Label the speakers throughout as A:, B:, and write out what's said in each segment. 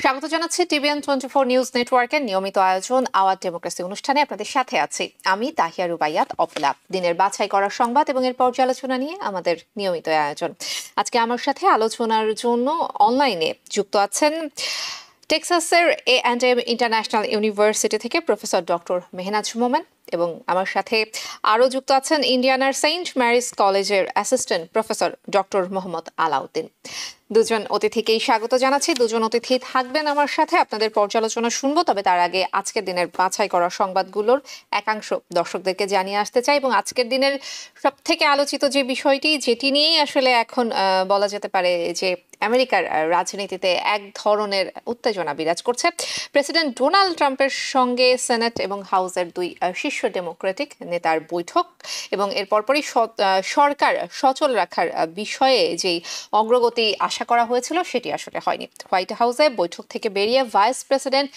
A: স্বাগত জানাচ্ছি TVN24 news নেটওয়ার্কের নিয়মিত আয়োজন আওয়ার ডেমোক্রেসি অনুষ্ঠানে আপনাদের সাথে আছি আমি তাহিয়া রুবাইয়াত অপলা। দিনের বাছাই করা সংবাদ এবং এর পর্যালোচনা নিয়ে আমাদের নিয়মিত আয়োজন। আজকে আমার সাথে আলোচনার জন্য অনলাইনে যুক্ত আছেন টেক্সাসের A&M ইন্টারন্যাশনাল ইউনিভার্সিটি থেকে প্রফেসর ডক্টর মেহনাজ মোমেন এবং আমার সাথে আরও যুক্ত আছেন ইন্ডিয়ানার সেন্ট ম্যারিস কলেজের assistant professor doctor Mohammad Alauddin. দুজন অতিথিকেই স্বাগত জানাচ্ছি। দুজন অতিথি থাকবেন আমার সাথে, আপনাদের পর্যালোচনা শুনবো। তবে তার আগে আজকের দিনের বাছাই করা সংবাদগুলোর একাংশ দর্শকদেরকে জানিয়ে আসতে চাই এবং আজকের দিনের সব থেকে আলোচিত যে বিষয়টি, যেটি নিয়েই আসলে এখন বলা যেতে পারে যে আমেরিকার রাজনীতিতে এক ধরনের উত্তেজনা বিরাজ করছে। প্রেসিডেন্ট ডোনাল্ড ট্রাম্পের সঙ্গে সেনেট এবং হাউসের দুই শীর্ষ ডেমোক্রেটিক নেতার বৈঠক এবং এর পরপরই সরকার সচল রাখার বিষয়ে যেই অগ্রগতি আশা করা হয়েছিল সেটি আসলে হয়নি। হোয়াইট হাউসে বৈঠক থেকে বেরিয়ে ভাইস প্রেসিডেন্ট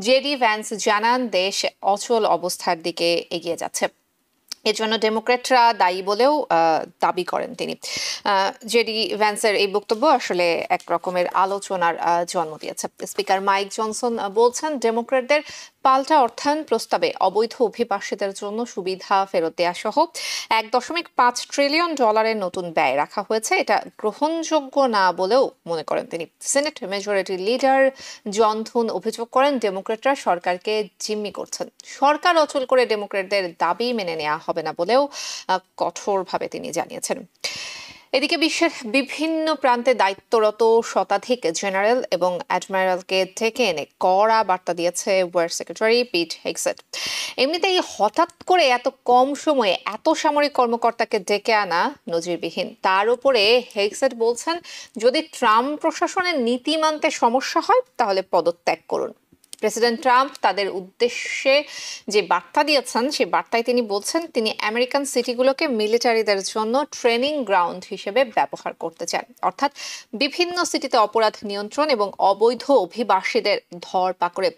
A: জেডি ভ্যান্স জানান দেশ অচল অবস্থার দিকে এগিয়ে যাচ্ছে। এর জন্য ডেমোক্র্যাটরা দায়ী বলেও দাবি করেন তিনি। জেডি ভ্যান্সের এই বক্তব্য আসলে এক রকমের আলোচনার জন্ম দিয়েছে। স্পিকার মাইক জনসন বলছেন ডেমোক্র্যাটদের পাল্টা অর্থায়ন প্রস্তাবে অবৈধ অভিবাসীদের জন্য সুবিধা ফেরত দেওয়া সহ $1.5 ট্রিলিয়ন নতুন ব্যয় রাখা হয়েছে। এটা গ্রহণযোগ্য না বলেও মনে করেন তিনি। সেনেট মেজরিটি লিডার জন থুন অভিযোগ করেন ডেমোক্র্যাটরা সরকারকে জিম্মি করছেন। সরকার অচল করে ডেমোক্র্যাটদের দাবি মেনে নেওয়া হবে না বলেও কঠোরভাবে তিনি জানিয়েছেন। এদিকে বিশ্বের বিভিন্ন প্রান্তে দায়িত্বরত শতাধিক জেনারেল এবং অ্যাডমিরালকে ডেকে এনে কড়া বার্তা দিয়েছে ওয়ার সেক্রেটারি পিট হেগসেট। এমনিতেই হঠাৎ করে এত কম সময়ে এত সামরিক কর্মকর্তাকে ডেকে আনা নজিরবিহীন। তার উপরে হেগসেট বলছেন যদি ট্রাম্প প্রশাসনের নীতি মানতে সমস্যা হয় তাহলে পদত্যাগ করুন। প্রেসিডেন্ট ট্রাম্প তাদের উদ্দেশ্যে যে বার্তা দিয়েছেন সেই বার্তায় তিনি বলছেন তিনি আমেরিকান সিটিগুলোকে মিলিটারিদের জন্য ট্রেনিং গ্রাউন্ড হিসেবে ব্যবহার করতে চান। অর্থাৎ বিভিন্ন সিটিতে অপরাধ নিয়ন্ত্রণ এবং অবৈধ অভিবাসীদের ধরপাকড়ে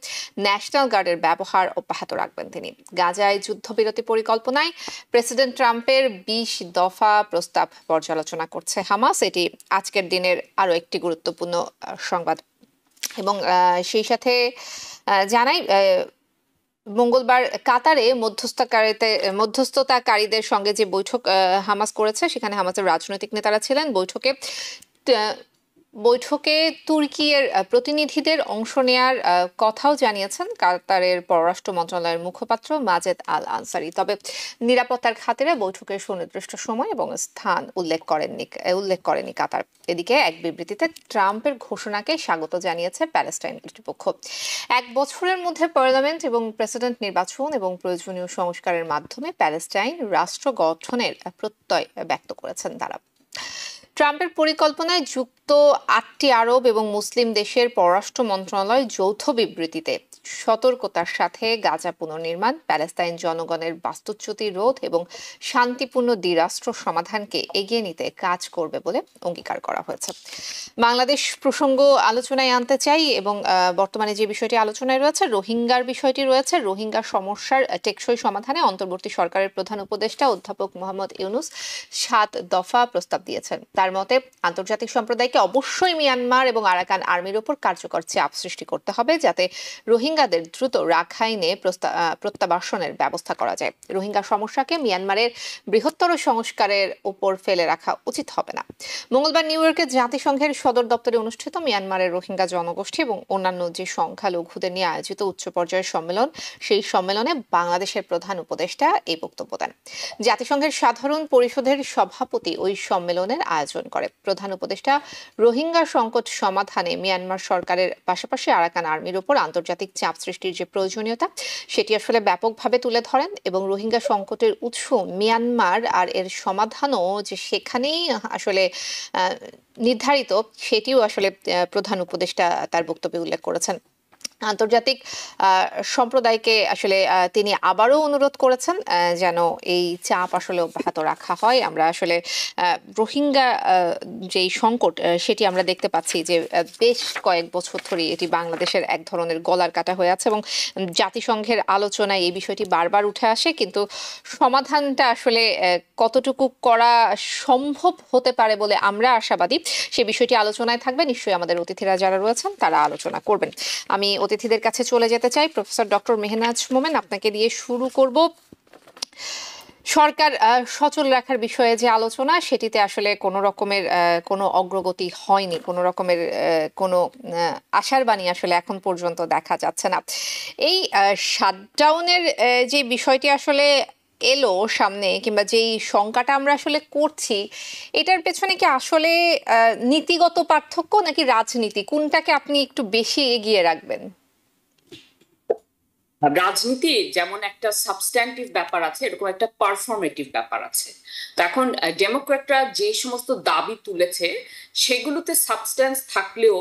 A: ন্যাশনাল গার্ডের ব্যবহার অব্যাহত রাখবেন তিনি। গাজায় যুদ্ধবিরতি পরিকল্পনায় প্রেসিডেন্ট ট্রাম্পের 20 দফা প্রস্তাব পর্যালোচনা করছে হামাস। এটি আজকের দিনের আরও একটি গুরুত্বপূর্ণ সংবাদ এবং সেই সাথে জানাই মঙ্গলবার কাতারে মধ্যস্থতাকারীদের সঙ্গে যে বৈঠক হামাস করেছে সেখানে হামাসের রাজনৈতিক নেতারা ছিলেন। বৈঠকে তুর্কির প্রতিনিধিদের অংশ নেয়ার কথাও জানিয়েছেন কাতারের পররাষ্ট্র মন্ত্রণালয়ের মুখপাত্র মাজেদ আল আনসারি। তবে নিরাপত্তার খাতিরে বৈঠকের সুনির্দিষ্ট সময় এবং স্থান উল্লেখ করেনি কাতার। এদিকে এক বিবৃতিতে ট্রাম্পের ঘোষণাকে স্বাগত জানিয়েছে প্যালেস্টাইন কর্তৃপক্ষ। 1 বছরের মধ্যে পার্লামেন্ট এবং প্রেসিডেন্ট নির্বাচন এবং প্রয়োজনীয় সংস্কারের মাধ্যমে প্যালেস্টাইন রাষ্ট্র গঠনের প্রত্যয় ব্যক্ত করেছেন তারা। ট্রাম্পের পরিকল্পনায় যুক্ত 8টি আরব এবং মুসলিম দেশের পররাষ্ট্র মন্ত্রণালয় যৌথ বিবৃতিতে সতর্কতার সাথে গাজা পুনর্নির্মাণ, প্যালেস্তাইন জনগণের বাস্তুচ্যুতি রোধ এবং শান্তিপূর্ণ দ্বিরাষ্ট্র সমাধানকে এগিয়ে নিতে কাজ করবে বলে অঙ্গীকার করা হয়েছে। বাংলাদেশ প্রসঙ্গ আলোচনায় আনতে চাই এবং বর্তমানে যে বিষয়টি আলোচনায় রয়েছে রোহিঙ্গার বিষয়টি রয়েছে। রোহিঙ্গা সমস্যার টেকসই সমাধানে অন্তর্বর্তী সরকারের প্রধান উপদেষ্টা অধ্যাপক মোহাম্মদ ইউনুস 7 দফা প্রস্তাব দিয়েছেন। তার মতে আন্তর্জাতিক সম্প্রদায়কে অবশ্যই মিয়ানমার এবং আরাকান আর্মির উপর কার্যকর চাপ সৃষ্টি করতে হবে যাতে রোহিঙ্গাদের দ্রুত রাখাইনে প্রত্যাবাসনের ব্যবস্থা করা যায়। রোহিঙ্গা সমস্যাকে মিয়ানমারের বৃহত্তর সংস্কারের উপর ফেলে রাখা উচিত হবে না। মঙ্গলবার নিউ ইয়র্কে জাতিসংঘের সদর দপ্তরে অনুষ্ঠিত মিয়ানমারের রোহিঙ্গা জনগোষ্ঠী এবং অন্যান্য যে সংখ্যালঘুদের নিয়ে আয়োজিত উচ্চ পর্যায়ের সম্মেলন, সেই সম্মেলনে বাংলাদেশের প্রধান উপদেষ্টা এই বক্তব্য দেন। জাতিসংঘের সাধারণ পরিষদের সভাপতি ওই সম্মেলনের আয়োজন করে। প্রধান উপদেষ্টা রোহিঙ্গা সংকট সমাধানে মিয়ানমার সরকারের পাশাপাশি আরাকান আর্মির উপর আন্তর্জাতিক চাপ সৃষ্টির যে প্রয়োজনীয়তা সেটি আসলে ব্যাপকভাবে তুলে ধরেন এবং রোহিঙ্গা সংকটের উৎস মিয়ানমার আর এর সমাধানও যে সেখানেই আসলে নির্ধারিত সেটিও আসলে প্রধান উপদেষ্টা তার বক্তব্যে উল্লেখ করেছেন। আন্তর্জাতিক সম্প্রদায়কে আসলে তিনি আবারও অনুরোধ করেছেন যেন এই চাপ আসলে অব্যাহত রাখা হয়। আমরা আসলে রোহিঙ্গা যেই সংকট সেটি আমরা দেখতে পাচ্ছি যে বেশ কয়েক বছর ধরে এটি বাংলাদেশের এক ধরনের গলার কাটা হয়ে আছে এবং জাতিসংঘের আলোচনায় এই বিষয়টি বারবার উঠে আসে, কিন্তু সমাধানটা আসলে কতটুকু করা সম্ভব হতে পারে বলে আমরা আশাবাদী সে বিষয়টি আলোচনায় থাকবে। নিশ্চয়ই আমাদের অতিথিরা যারা রয়েছেন তারা আলোচনা করবেন। আমি অতিথিদের কাছে চলে যেতে চাই। প্রফেসর ডক্টর মেহনাজ মোমেন, আপনাকে দিয়ে শুরু করব। সরকার সচল রাখার বিষয়ে যে আলোচনা সেটিতে আসলে কোনো রকমের কোনো অগ্রগতি হয়নি, কোনো রকমের কোনো আশার বাণী আসলে এখন পর্যন্ত দেখা যাচ্ছে না। এই শাটডাউনের যে বিষয়টি আসলে এলো সামনে, কিংবা যেই শঙ্কাটা আমরা আসলে করছি, এটার পেছনে কি আসলে নীতিগত পার্থক্য নাকি রাজনীতি, কোনটাকে আপনি একটু বেশি এগিয়ে রাখবেন?
B: রাজনীতি যেমন একটা সাবস্ট্যান্টিভ ব্যাপার আছে, এরকম একটা পারফর্মেটিভ ব্যাপার আছে। তো এখন ডেমোক্র্যাটরা যে সমস্ত দাবি তুলেছে সেগুলোতে সাবস্ট্যান্স থাকলেও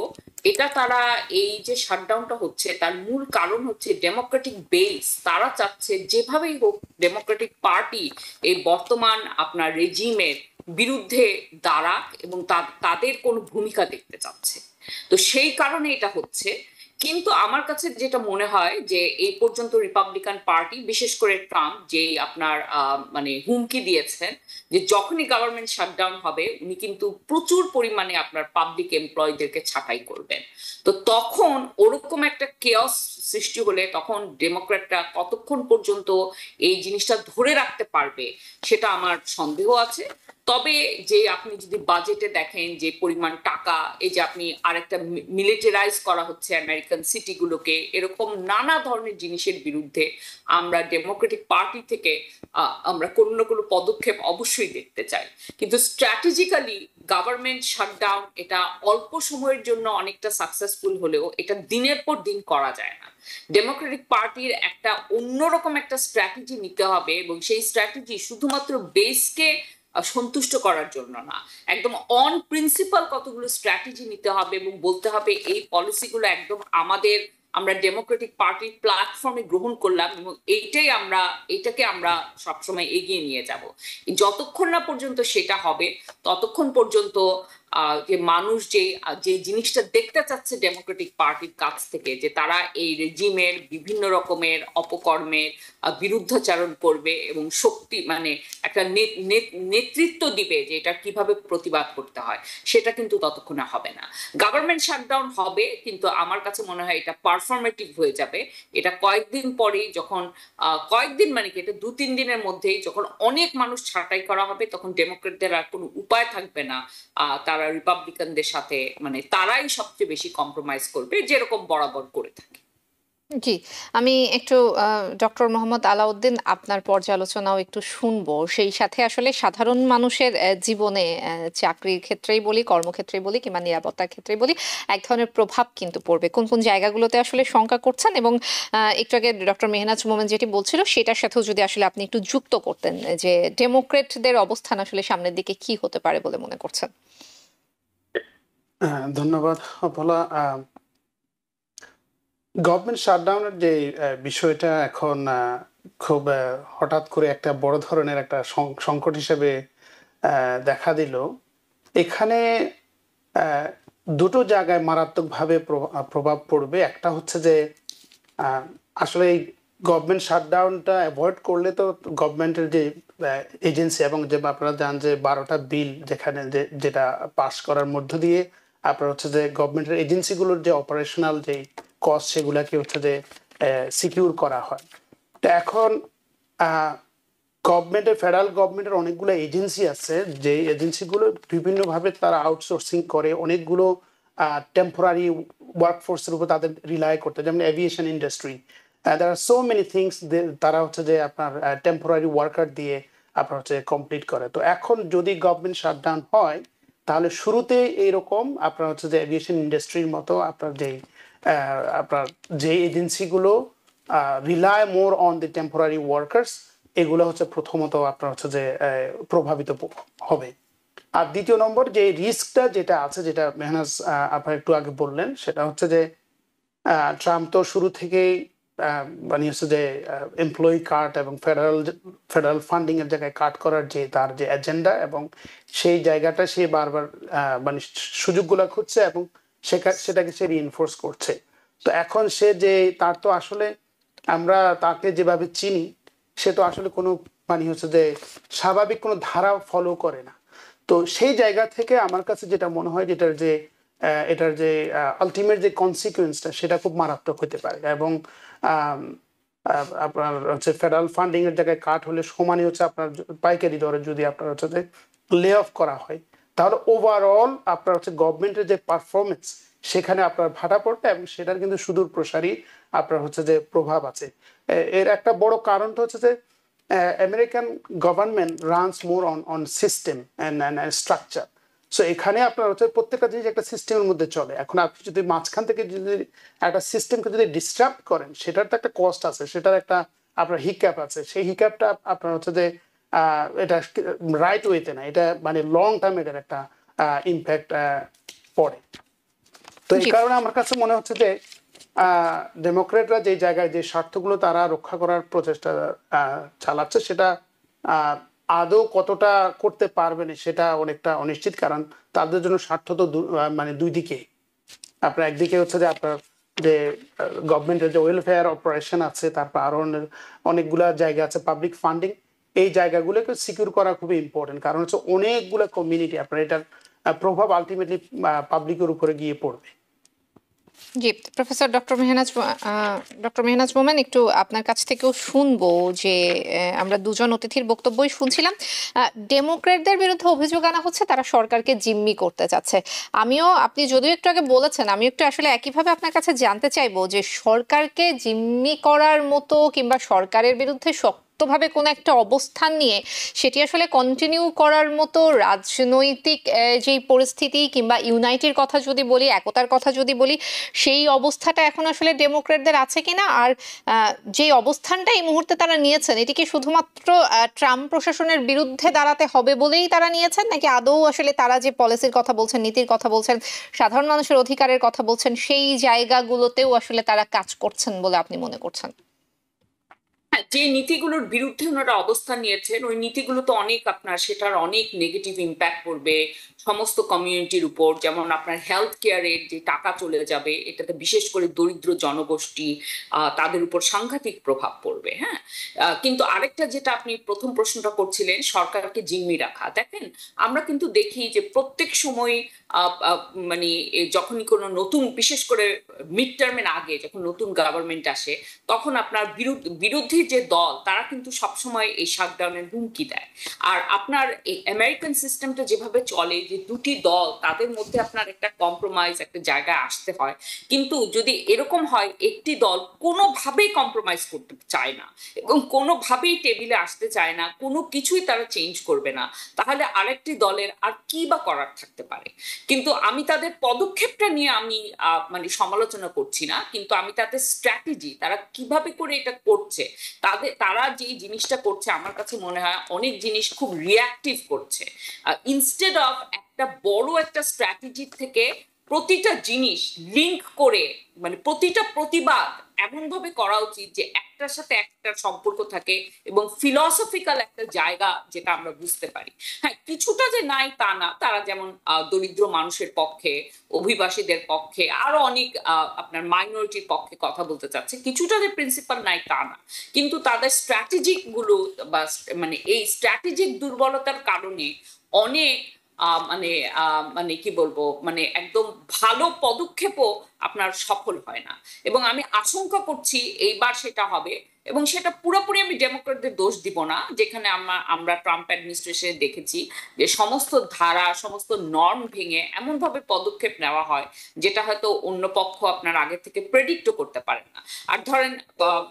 B: এটা তারা এই যে শাটডাউনটা হচ্ছে তার মূল কারণ হচ্ছে ডেমোক্রেটিক বেস। তারা চাচ্ছে যেভাবেই হোক ডেমোক্রেটিক পার্টি এই বর্তমান আপনার রেজিমের বিরুদ্ধে দাঁড়াক এবং তাদের কোনো ভূমিকা দেখতে চাচ্ছে। তো সেই কারণে এটা হচ্ছে। কিন্তু আমার কাছে যেটা মনে হয় যে এই পর্যন্ত রিপাবলিকান পার্টি, বিশেষ করে ট্রাম্প, যে আপনার মানে হুমকি দিয়েছেন যে যখনই গভর্নমেন্ট শাটডাউন হবে উনি কিন্তু প্রচুর পরিমাণে আপনার পাবলিক এমপ্লয়ীদেরকে ছাঁটাই করবেন। তো তখন ওরকম একটা কেয়স সৃষ্টি হলে তখন ডেমোক্র্যাটরা কতক্ষণ পর্যন্ত এই জিনিসটা ধরে রাখতে পারবে সেটা আমার সন্দেহ আছে। তবে যে আপনি যদি বাজেটে দেখেন যে পরিমাণ টাকা, এই যে আপনি আরেকটা মিলিটারাইজ করা হচ্ছে আমেরিকান সিটিগুলোকে, এরকম নানা ধরনের জিনিসের বিরুদ্ধে আমরা ডেমোক্রেটিক পার্টি থেকে আমরা কোনো না কোনো পদক্ষেপ অবশ্যই দেখতে চাই। কিন্তু স্ট্র্যাটেজিক্যালি গভর্নমেন্ট শাটডাউন এটা অল্প সময়ের জন্য অনেকটা সাকসেসফুল হলেও এটা দিনের পর দিন করা যায় না। ডেমোক্রেটিক পার্টির একটা অন্যরকম একটা স্ট্র্যাটেজি নিতে হবে এবং সেই স্ট্র্যাটেজি শুধুমাত্র বেসকে সন্তুষ্ট করার জন্য না, একদম অন প্রিন্সিপাল কতগুলো স্ট্র্যাটেজি নিতে হবে এবং বলতে হবে এই পলিসিগুলো একদম আমরা ডেমোক্রেটিক পার্টির প্ল্যাটফর্মে গ্রহণ করলাম এবং এটাকে আমরা সবসময় এগিয়ে নিয়ে যাব। যতক্ষণ না পর্যন্ত সেটা হবে ততক্ষণ পর্যন্ত যে মানুষ যে যে জিনিসটা দেখতে চাচ্ছে ডেমোক্রেটিক পার্টির কাছ থেকে, যে তারা এই রেজিমের বিভিন্ন রকমের অপকর্মের বিরুদ্ধাচারণ করবে এবং শক্তি মানে একটা নেতৃত্ব দিবে যে এটা কিভাবে প্রতিবাদ করতে হয়, সেটা কিন্তু ততক্ষণে হবে না। গভর্নমেন্ট শাটডাউন হবে, কিন্তু আমার কাছে মনে হয় এটা পারফর্মেটিভ হয়ে যাবে। এটা কয়েকদিন পরেই, যখন কয়েকদিন মানে কি, এটা 2-3 দিনের মধ্যেই যখন অনেক মানুষ ছাঁটাই করা হবে তখন ডেমোক্রেটদের আর কোনো উপায় থাকবে না। তারা রিপাবলিকানদের সাথে মানে তারাই সবচেয়ে বেশি কম্প্রোমাইজ করবে, যেরকম বরাবর করে থাকে।
A: জি, আমি একটু ডক্টর মোহাম্মদ আলাউদ্দিন আপনার পর্যালোচনাও একটু শুনবো। সেই সাথে আসলে সাধারণ মানুষের জীবনে চাকরির ক্ষেত্রেই বলি, কর্মক্ষেত্রেই বলি, কিংবা নিরাপত্তার ক্ষেত্রেই বলি, এক ধরনের প্রভাব কিন্তু পড়বে। কোন কোন জায়গাগুলোতে আসলে শঙ্কা করছেন, এবং একটু আগে ডক্টর মেহনাজ মোমেন যেটি বলছিল সেটার সাথেও যদি আসলে আপনি একটু যুক্ত করতেন যে ডেমোক্রেটদের অবস্থান আসলে সামনের দিকে কি হতে পারে বলে মনে করছেন।
C: ধন্যবাদ অপলা। গভর্নমেন্ট শাটডাউনের যে বিষয়টা এখন খুব হঠাৎ করে একটা বড় ধরনের একটা সংকট হিসেবে দেখা দিল। এখানে দুটো জায়গায় মারাত্মকভাবে প্রভাব পড়বে। একটা হচ্ছে যে আসলে এই গভর্নমেন্ট শাটডাউনটা অ্যাভয়েড করলে তো গভর্নমেন্টের যে এজেন্সি, এবং যে আপনারা জানেন যে 12টা বিল যেখানে যেটা পাস করার মধ্য দিয়ে আপনার হচ্ছে যে গভর্নমেন্টের এজেন্সিগুলোর যে অপারেশনাল যে কস্ট সেগুলাকে হচ্ছে যে সিকিউর করা হয়। তো এখন গভর্নমেন্টের, ফেডারেল গভর্নমেন্টের অনেকগুলো এজেন্সি আছে যে এজেন্সিগুলো বিভিন্নভাবে তারা আউটসোর্সিং করে অনেকগুলো টেম্পোরারি ওয়ার্কফোর্সের উপর তাদের রিলাই করতে, যেমন aviation industry. there are so many things তারা হচ্ছে যে আপনার টেম্পোরারি ওয়ার্কার দিয়ে আপনার হচ্ছে কমপ্লিট করে। তো এখন যদি গভর্নমেন্ট শাটডাউন হয় তাহলে শুরুতে এইরকম আপনার হচ্ছে যে এভিয়েশন ইন্ডাস্ট্রির মতো আপনার যে এজেন্সিগুলো rely more on the temporary workers, এগুলো হচ্ছে প্রথমত আপনার হচ্ছে যে প্রভাবিত হবে। আর দ্বিতীয় নম্বর যে রিস্কটা যেটা আছে, যেটা মেহনাজ আপনার একটু আগে বললেন, সেটা হচ্ছে যে ট্রাম্প তো শুরু থেকেই বানিয়েছে যে এমপ্লয়ি কাট এবং ফেডারেল ফান্ডিং এর জায়গায় কাট করার যে তার যে এজেন্ডা, এবং সেই জায়গাটা সে বারবার মানে সুযোগগুলো খুঁজছে এবং সেটাকে সে রিইনফোর্স করছে। তো এখন সে যে তার তো আসলে আমরা তাকে যেভাবে চিনি, সে তো আসলে কোনো মানে হচ্ছে যে স্বাভাবিক কোনো ধারা ফলো করে না। তো সেই জায়গা থেকে আমার কাছে যেটা মনে হয় এটার যে আলটিমেট যে কনসিকুয়েন্সটা সেটা খুব মারাত্মক হতে পারে। এবং আপনার হচ্ছে ফেডারেল ফান্ডিং এর জায়গায় কাট হলে সমানই হচ্ছে আপনার পাইকারি দরে যদি আপনার হচ্ছে যে লে অফ করা হয়, তাহলে ওভারঅল আপনার হচ্ছে গভর্নমেন্টের যে পারফরমেন্স সেখানে আপনার ভাটা পড়বে, এবং সেটার কিন্তু সুদূর প্রসারী আপনার হচ্ছে যে প্রভাব আছে। এর একটা বড় কারণটা হচ্ছে যে American government runs more on system and structure. So এখানে আপনার হচ্ছে প্রত্যেকটা জিনিস একটা সিস্টেমের মধ্যে চলে। এখন আপনি যদি মাঝখান থেকে যদি একটা সিস্টেমকে যদি ডিস্টার্ব করেন, সেটার তো একটা কস্ট আছে, সেটার একটা আপনার হিক্যাপ আছে। সেই হিক্যাপটা আপনার হচ্ছে যে এটা রাইট ওয়েতে না, এটা মানে লং টার্ম এটার একটা ইম্প্যাক্ট পড়ে। তো এই কারণে আমার কাছে মনে হচ্ছে যে ডেমোক্রেটরা যে জায়গায় যে স্বার্থগুলো তারা রক্ষা করার প্রচেষ্টা চালাচ্ছে, সেটা আদৌ কতটা করতে পারবে না সেটা অনেকটা অনিশ্চিত। কারণ তাদের জন্য স্বার্থ তো মানে দুই দিকে। আপনার একদিকে হচ্ছে যে আপনার যে গভর্নমেন্টের যে ওয়েলফেয়ার অপারেশন আছে, তারপর আরো অনেকগুলা জায়গা আছে পাবলিক ফান্ডিং, এই জায়গাগুলোকে সিকিউর করা খুবই ইম্পর্টেন্ট। কারণ হচ্ছে অনেকগুলো কমিউনিটি আপনার এটার প্রভাব আলটিমেটলি পাবলিকের উপরে গিয়ে পড়বে।
A: জি, প্রফেসর ডক্টর মেহনাজ মোমেন, একটু আপনার কাছ থেকেও শুনবো যে আমরা দুজন অতিথির বক্তব্যই শুনছিলাম। ডেমোক্রেটদের বিরুদ্ধে অভিযোগ আনা হচ্ছে তারা সরকারকে জিম্মি করতে চাচ্ছে। আপনি যদিও একটু আগে বলেছেন, আমি একটু আসলে একইভাবে আপনার কাছে জানতে চাইবো যে সরকারকে জিম্মি করার মতো কিংবা সরকারের বিরুদ্ধে ভাবে কোন একটা অবস্থান নিয়ে সেটি আসলে কন্টিনিউ করার মতো রাজনৈতিক যে পরিস্থিতি কিংবা ইউনাইটের কথা যদি বলি, একতার কথা যদি বলি, সেই অবস্থাটা এখন আসলে ডেমোক্রেটদের আছে কিনা, আর যে অবস্থানটা এই মুহূর্তে তারা নিয়েছেন এটি কি শুধুমাত্র ট্রাম্প প্রশাসনের বিরুদ্ধে দাঁড়াতে হবে বলেই তারা নিয়েছেন, নাকি আদৌ আসলে তারা যে পলিসির কথা বলছেন, নীতির কথা বলছেন, সাধারণ মানুষের অধিকারের কথা বলছেন, সেই জায়গাগুলোতেও আসলে তারা কাজ করছেন বলে আপনি মনে করছেন?
B: যে নীতিগুলোর বিরুদ্ধে ওনারা অবস্থান নিয়েছেন, ওই নীতিগুলো তো অনেক আপনার সেটার অনেক নেগেটিভ ইম্প্যাক্ট পড়বে সমস্ত কমিউনিটির উপর। যেমন আপনার হেলথ কেয়ারের যে টাকা চলে যাবে, এটাতে বিশেষ করে দরিদ্র জনগোষ্ঠী তাদের উপর সাংঘাতিক প্রভাব পড়বে। হ্যাঁ, কিন্তু আরেকটা যেটা আপনি প্রথম প্রশ্নটা করছিলেন, সরকারকে জিম্মি রাখা, দেখেন আমরা কিন্তু দেখি যে প্রত্যেক সময় মানে যখনই কোনো নতুন, বিশেষ করে মিড টার্মের আগে যখন নতুন গভর্নমেন্ট আসে, তখন আপনার বিরোধী যে দল তারা কিন্তু সবসময় এই শাটডাউনের হুমকি দেয়। আর আপনার এই আমেরিকান সিস্টেমটা যেভাবে চলে, যে দুটি দল তাদের মধ্যে আপনার একটা কম্প্রোমাইজ, একটা জায়গায় আসতে হয়। কিন্তু যদি এরকম হয় একটি দল কোনোভাবেই কম্প্রোমাইজ করতে চায় না এবং কোনোভাবেই টেবিলে আসতে চায় না, কোনো কিছুই তারা চেঞ্জ করবে না, তাহলে আরেকটি দলের আর কি বা করার থাকতে পারে? কিন্তু আমি তাদের পদক্ষেপটা নিয়ে আমি মানে সমালোচনা করছি না, কিন্তু আমি তাদের স্ট্র্যাটেজি, তারা কিভাবে করে এটা করছে, তারা যে জিনিসটা করছে আমার কাছে মনে হয় অনেক জিনিস খুব রিয়াক্টিভ করছে। ইনস্টেড অফ একটা বড় একটা স্ট্র্যাটেজি থেকে প্রতিটা জিনিস লিঙ্ক করে, মানে প্রতিটা প্রতিবাদ এমন ভাবে করা উচিত যে একটার সাথে একটার সম্পর্ক থাকে এবং ফিলসফিক্যাল একটা জায়গা যেটা আমরা বুঝতে পারি। হ্যাঁ, কিছুটা যে নাই তা না, তারা যেমন দরিদ্র মানুষের পক্ষে, অভিবাসীদের পক্ষে, আরো অনেক আপনার মাইনরিটির পক্ষে কথা বলতে চাচ্ছে, কিছুটা যে প্রিন্সিপাল নাই তা না, কিন্তু তাদের স্ট্র্যাটেজিক গুলো বা মানে এই স্ট্র্যাটেজিক দুর্বলতার কারণে অনেক মানে মানে কি বলবো, মানে একদম ভালো পদক্ষেপও আপনার সফল হয় না। এবং আমি আশঙ্কা করছি এইবার সেটা হবে, এবং সেটা পুরোপুরি আমি ডেমোক্রেটদের দোষ দিব না, যেখানে আমরা ট্রাম্প অ্যাডমিনিস্ট্রেশনে দেখেছি যে সমস্ত ধারা, সমস্ত নর্ম ভেঙে এমন ভাবে পদক্ষেপ নেওয়া হয় যেটা হয়তো অন্য পক্ষ আপনার আগে থেকে প্রেডিক্টও করতে পারেন না। আর ধরেন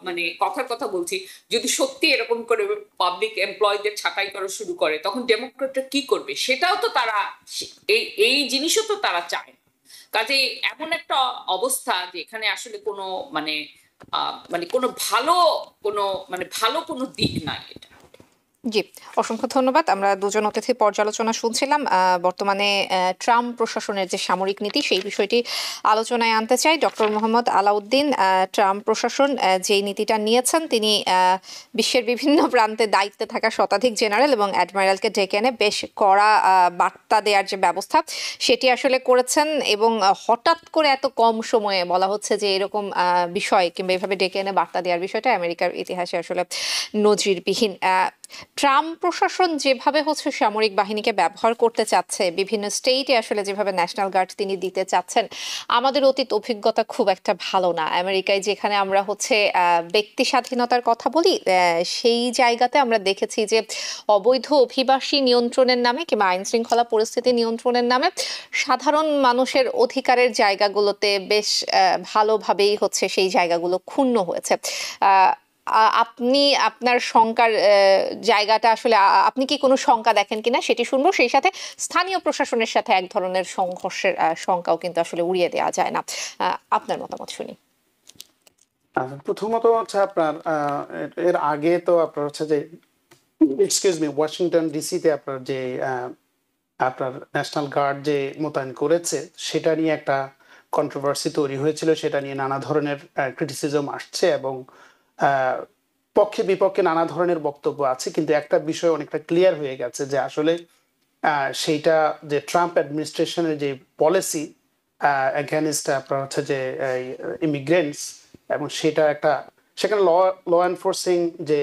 B: মানে কথার কথা বলছি, যদি সত্যি এরকম করে পাবলিক এমপ্লয়ীদের ছাঁটাই করা শুরু করে, তখন ডেমোক্রেটরা কি করবে? সেটাও তো তারা, এই জিনিসও তো তারা চায়। কাজে এমন একটা অবস্থা যে এখানে আসলে কোনো মানে মানে কোনো ভালো কোনো দিক নাই এটা।
A: জি, অসংখ্য ধন্যবাদ। আমরা দুজন অতিথির পর্যালোচনা শুনছিলাম। বর্তমানে ট্রাম্প প্রশাসনের যে সামরিক নীতি সেই বিষয়টি আলোচনায় আনতে চাই। ডক্টর মোহাম্মদ আলাউদ্দিন, ট্রাম্প প্রশাসন যেই নীতিটা নিয়েছেন, তিনি বিশ্বের বিভিন্ন প্রান্তে দায়িত্বে থাকা শতাধিক জেনারেল এবং অ্যাডমিরালকে ডেকে এনে বেশ কড়া বার্তা দেওয়ার যে ব্যবস্থা সেটি আসলে করেছেন, এবং হঠাৎ করে এত কম সময়ে বলা হচ্ছে যে এরকম বিষয় কিংবা এভাবে ডেকে এনে বার্তা দেওয়ার বিষয়টা আমেরিকার ইতিহাসে আসলে নজিরবিহীন। ট্রাম্প প্রশাসন যেভাবে হচ্ছে সামরিক বাহিনীকে ব্যবহার করতে চাচ্ছে, বিভিন্ন স্টেটে আসলে যেভাবে ন্যাশনাল গার্ড তিনি দিতে চাচ্ছেন, আমাদের অতীত অভিজ্ঞতা খুব একটা ভালো না। আমেরিকায় যেখানে আমরা হচ্ছে ব্যক্তি স্বাধীনতার কথা বলি, সেই জায়গাতে আমরা দেখেছি যে অবৈধ অভিবাসী নিয়ন্ত্রণের নামে কিংবা আইন শৃঙ্খলা পরিস্থিতি নিয়ন্ত্রণের নামে সাধারণ মানুষের অধিকারের জায়গাগুলোতে বেশ ভালোভাবেই হচ্ছে সেই জায়গাগুলো ক্ষুণ্ণ হয়েছে। আপনি আপনার শঙ্কার জায়গাটা আসলে আপনি কি কোনো শঙ্কা দেখেন কিনা সেটি শুনবো। সেই সাথে স্থানীয় প্রশাসনের সাথে এক ধরনের সংঘর্ষের শঙ্কাও কিন্তু আসলে উড়িয়ে দেওয়া যায় না। আপনার মতামত শুনি।
C: প্রথমত হচ্ছে আপনার এর আগে তো আপনার হচ্ছে যে ওয়াশিংটন ডিসিতে আপনার যে আপনার ন্যাশনাল গার্ড যে মোতায়েন করেছে সেটা নিয়ে একটা কন্ট্রোভার্সি তৈরি হয়েছিল। সেটা নিয়ে নানা ধরনের ক্রিটিসিজম আসছে এবং পক্ষে বিপক্ষে নানা ধরনের বক্তব্য আছে, কিন্তু একটা বিষয় অনেকটা ক্লিয়ার হয়ে গেছে যে আসলে সেইটা যে ট্রাম্প অ্যাডমিনিস্ট্রেশনের যে পলিসি এগেনস্ট আপনার হচ্ছে যে ইমিগ্রেন্টস, এবং সেটা একটা সেখানে ল এনফোর্সিং যে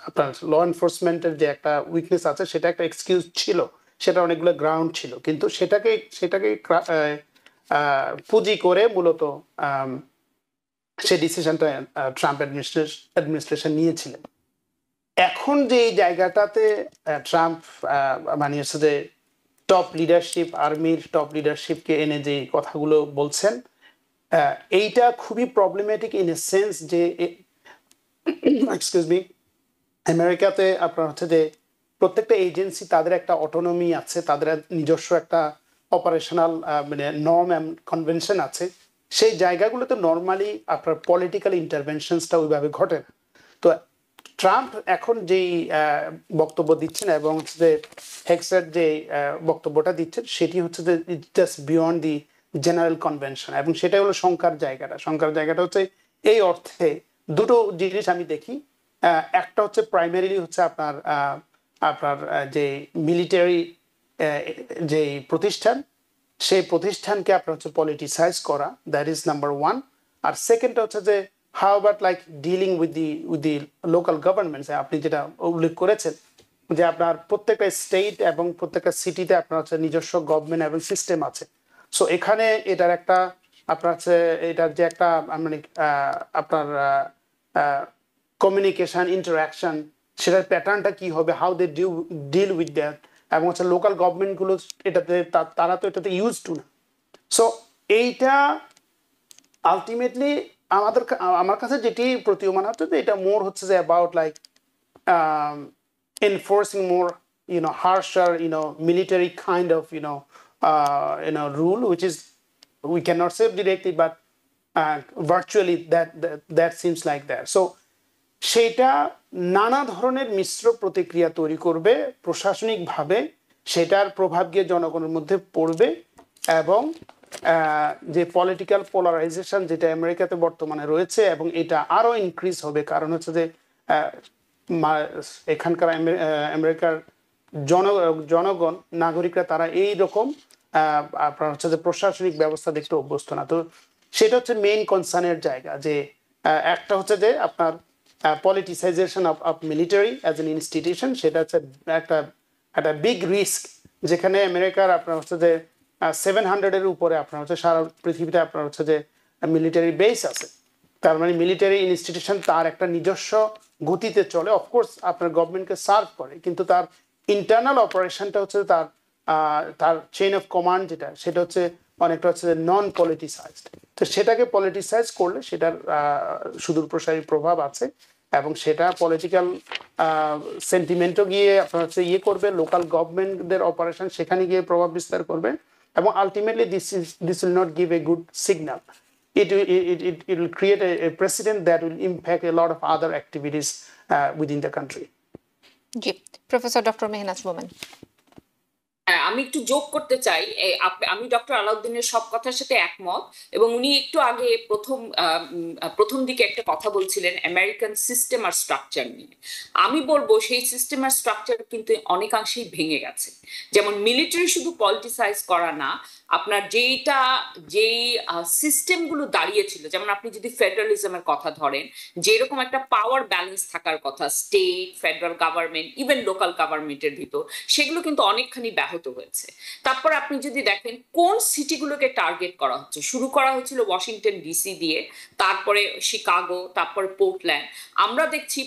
C: আপনার ল এনফোর্সমেন্টের যে একটা উইকনেস আছে সেটা একটা এক্সকিউজ ছিল, সেটা অনেকগুলো গ্রাউন্ড ছিল, কিন্তু সেটাকে পুঁজি করে মূলত সেই ডিসিশনটা ট্রাম্প অ্যাডমিনিস্ট্রেশন নিয়েছিলেন। এখন যে জায়গাটাতে ট্রাম্প মানে হচ্ছে যে টপ লিডারশিপ, আর্মির টপ লিডারশিপকে এনে যে কথাগুলো বলছেন, এইটা খুবই প্রবলেমেটিক ইন এ সেন্স যে এক্সকিউজ মি, আমেরিকাতে আপনার হচ্ছে যে প্রত্যেকটা এজেন্সি তাদের একটা অটোনমি আছে, তাদের নিজস্ব একটা অপারেশনাল মানে নর্ম অ্যান্ড কনভেনশন আছে। সেই জায়গাগুলোতে নর্মালি আপনার পলিটিক্যাল ইন্টারভেনশনসটা ওইভাবে ঘটে না। তো ট্রাম্প এখন যেই বক্তব্য দিচ্ছেন এবং যে হেক্সের যে বক্তব্যটা দিচ্ছেন সেটি হচ্ছে যে just beyond the general convention, এবং সেটা হলো শঙ্কার জায়গাটা হচ্ছে এই অর্থে দুটো জিনিস আমি দেখি। একটা হচ্ছে প্রাইমারিলি হচ্ছে আপনার আপনার যে মিলিটারি যে প্রতিষ্ঠান, সেই প্রতিষ্ঠানকে আপনার হচ্ছে পলিটিসাইজ করা, দ্যাট ইজ নাম্বার ওয়ান। আর সেকেন্ডটা হচ্ছে যে how about like dealing with the local governments. আপনি যেটা উল্লেখ করেছেন যে আপনার প্রত্যেকটা স্টেট এবং প্রত্যেকটা সিটিতে আপনার হচ্ছে নিজস্ব গভর্নমেন্ট এবং সিস্টেম আছে। সো এখানে এটার একটা আপনার হচ্ছে এটার যে একটা মানে আপনার কমিউনিকেশন ইন্টারাকশন, সেটার প্যাটার্নটা কি হবে, how they deal with that, এবং হচ্ছে লোকাল গভর্নমেন্টগুলো এটাতে তারা তো এটাতে ইউজ টু না। সো এইটা আলটিমেটলি আমার কাছে যেটি প্রতীয়মান হচ্ছে যে এটা মোর হচ্ছে যে about like enforcing more harsher military kind of rule, which is we cannot say directly but virtually that seems like that. So সেটা নানা ধরনের মিশ্র প্রতিক্রিয়া তৈরি করবে প্রশাসনিকভাবে, সেটার প্রভাব গিয়ে জনগণের মধ্যে পড়বে, এবং যে পলিটিক্যাল পোলারাইজেশন যেটা আমেরিকাতে বর্তমানে রয়েছে এবং এটা আরো ইনক্রিজ হবে, কারণ হচ্ছে যে এখানকার আমেরিকার জনগণ নাগরিকরা তারা এই রকম আপনার হচ্ছে যে প্রশাসনিক ব্যবস্থা দেখতে অভ্যস্ত না। তো সেটা হচ্ছে মেইন কনসার্নের জায়গা, যে একটা হচ্ছে যে আপনার politicization of military as an institution, সেটা হচ্ছে একটা বিগ রিস্ক, যেখানে আমেরিকার আপনার হচ্ছে যে 700-এর উপরে আপনার হচ্ছে সারা পৃথিবীতে আপনার হচ্ছে যে মিলিটারি বেস আছে। তার মানে মিলিটারি ইনস্টিটিউশন তার একটা নিজস্ব গতিতে চলে, অফকোর্স আপনার গভর্নমেন্টকে সার্ভ করে, কিন্তু তার ইন্টারনাল অপারেশনটা হচ্ছে তার চেইন অফ কমান্ড যেটা, সেটা হচ্ছে অনেকটা হচ্ছে নন পলিটিসাইজড। তো সেটাকে পলিটিসাইজ করলে সেটার সুদূর প্রসারী প্রভাব আছে, এবং সেটা পলিটিক্যাল সেন্টিমেন্টও গিয়ে আপনার হচ্ছে করবে, লোকাল গভর্নমেন্টদের অপারেশন সেখানে গিয়ে প্রভাব বিস্তার করবে, এবং ultimately this will not give a good signal. It will create a precedent that will impact a lot of other activities within the country.
A: জি, প্রফেসর ডক্টর মেহনাজ মোমেন।
B: হ্যাঁ, আমি একটু যোগ করতে চাই। আমি ডক্টর আলাউদ্দিনের সব কথার সাথে একমত, এবং উনি একটু আগে প্রথম দিকে একটা কথা বলছিলেন আমেরিকান সিস্টেম আর স্ট্রাকচার নিয়ে। আমি বলবো সেই সিস্টেম আর স্ট্রাকচার কিন্তু অনেকাংশেই ভেঙে গেছে। যেমন মিলিটারি শুধু পলিটিসাইজ করা না, আপনার যেই সিস্টেমগুলো দাঁড়িয়েছিল, যেমন আপনি যদি ফেডারালিজমের কথা ধরেন, যেরকম একটা পাওয়ার ব্যালেন্স থাকার কথা state, federal government, even local গভর্নমেন্টের ভিতর, সেগুলো কিন্তু অনেকখানি ব্যাহত হয়েছে। তারপর আপনি যদি দেখেন কোন সিটিগুলোকে টার্গেট করা হচ্ছে, শুরু করা হয়েছিল ওয়াশিংটন ডিসি দিয়ে, তারপরে শিকাগো, তারপরে পোর্টল্যান্ড। আমরা দেখছি